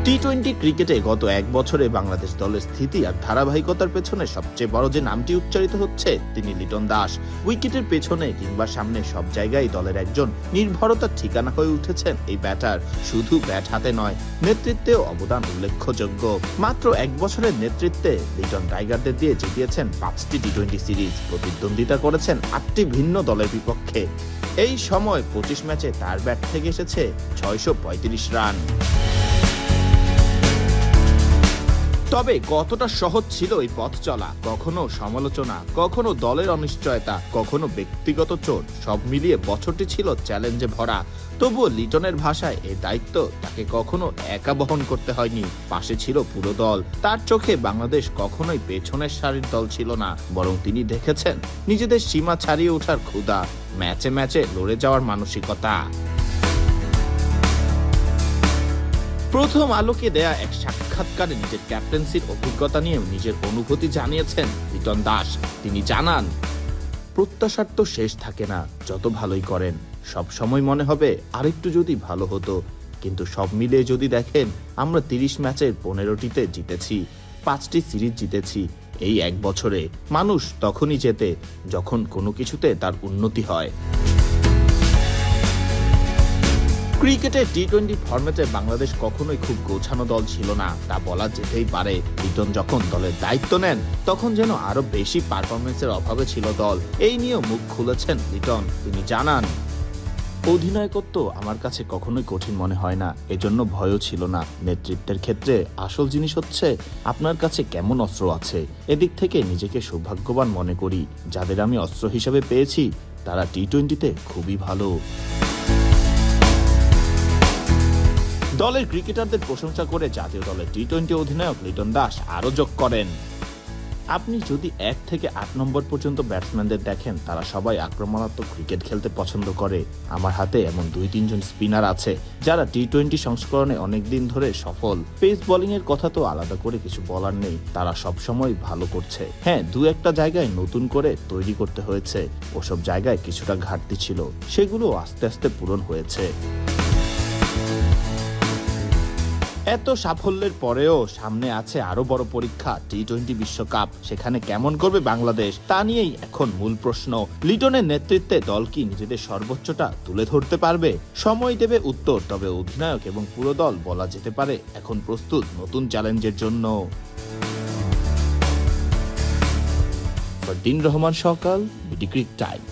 টি-20 ক্রিকেটে গত এক বছরে বাংলাদেশ দলের স্থিতি আর ধারাবাহিকতার পেছনে সবচেয়ে বড় যে নামটি উচ্চারিত হচ্ছে তিনি লিটন দাস। উইকেটের পেছনে কিংবা সামনে সব জায়গায় দলের একজন নির্ভরতার ঠিকানা হয়ে উঠেছেন এই ব্যাটার। শুধু ব্যাট হাতে নয়, নেতৃত্বেও অবদান উল্লেখযোগ্য। মাত্র এক বছরের নেতৃত্বে লিটন টাইগারদের দিয়ে জিতিয়েছেন 5টি টি-20 সিরিজ, প্রতিদ্বন্দ্বিতা করেছেন 8টি ভিন্ন দলের বিপক্ষে। এই সময় 25 ম্যাচে তার ব্যাট থেকে এসেছে 635 রান। তবে কতটা সহজ ছিল এই পথ চলা? কখনো সমালোচনা, কখনো দলের অনিশ্চয়তা, কখনো ব্যক্তিগত চোট, সব মিলিয়ে বছরটি ছিল চ্যালেঞ্জে ভরা। তবুও লিটনের ভাষায় এই দায়িত্ব তাকে কখনো একা বহন করতে হয়নি, পাশে ছিল পুরো দল। তার চোখে বাংলাদেশ কখনোই পেছনের সারির দল ছিল না, বরং তিনি দেখেছেন নিজেদের সীমা ছাড়িয়ে ওঠার ক্ষুধা, ম্যাচে ম্যাচে লড়ে যাওয়ার মানসিকতা। প্রথম আলোকে দেয়া এক সাক্ষাৎকারে নিজের ক্যাপ্টেন্সির অভিজ্ঞতা নিয়ে নিজের অনুভূতি জানিয়েছেন লিটন দাস। তিনি জানান, প্রত্যাশার তো শেষ থাকে না, যত ভালোই করেন সব সময় মনে হবে আরেকটু যদি ভালো হতো। কিন্তু সব মিলিয়ে যদি দেখেন, আমরা 30 ম্যাচের 15টিতে জিতেছি, 5টি সিরিজ জিতেছি। এই এক বছরে মানুষ তখনই জেতে যখন কোনো কিছুতে তার উন্নতি হয়। ক্রিকেটে টি-20 ফরম্যাটে বাংলাদেশ কখনোই খুব গোছানো দল ছিল না, তা বলা যেতেই পারে। লিটন যখন দলের দায়িত্ব নেন, তখন যেন আরো বেশি পারফরমেন্সের অভাবে ছিল দল। এই নিয়েও মুখ খুলেছেন লিটন। তিনি জানান, অধিনায়কত্ব আমার কাছে কখনোই কঠিন মনে হয় না, এজন্য ভয়ও ছিল না। নেতৃত্বের ক্ষেত্রে আসল জিনিস হচ্ছে আপনার কাছে কেমন অস্ত্র আছে। এদিক থেকে নিজেকে সৌভাগ্যবান মনে করি। যাদের আমি অস্ত্র হিসেবে পেয়েছি, তারা টি-20তে খুবই ভালো। দলের ক্রিকেটারদের প্রশংসা করে জাতীয় দলের টি-20 অধিনায়ক লিটন দাস আরো যোগ করেন, আপনি যদি 1 থেকে 8 নম্বর পর্যন্ত ব্যাটসম্যানদের দেখেন, তারা সবাই আক্রমণাত্মক ক্রিকেট খেলতে পছন্দ করে। আমার হাতে এমন 2-3 জন স্পিনার আছে যারা টি-20 সংস্করণে অনেকদিন ধরে সফল। পেস বোলিং এর কথা তো আলাদা করে কিছু বলার নেই, তারা সবসময় ভালো করছে। হ্যাঁ, 2-1টা জায়গায় নতুন করে তৈরি করতে হয়েছে, ওসব জায়গায় কিছুটা ঘাটতি ছিল, সেগুলো আস্তে আস্তে পূরণ হয়েছে। এত সাফল্যের পরেও সামনে আছে আরো বড় পরীক্ষা, টি-20 বিশ্বকাপ। সেখানে কেমন করবে বাংলাদেশ, তা নিয়েই এখন মূল প্রশ্ন। লিটনের নেতৃত্বে দল কি নিজেদের সর্বোচ্চটা তুলে ধরতে পারবে? সময় দেবে উত্তর। তবে অধিনায়ক এবং পুরো দল বলা যেতে পারে এখন প্রস্তুত নতুন চ্যালেঞ্জের জন্য। ফরদিন রহমান সকাল, বিডি ক্রিক টাইম।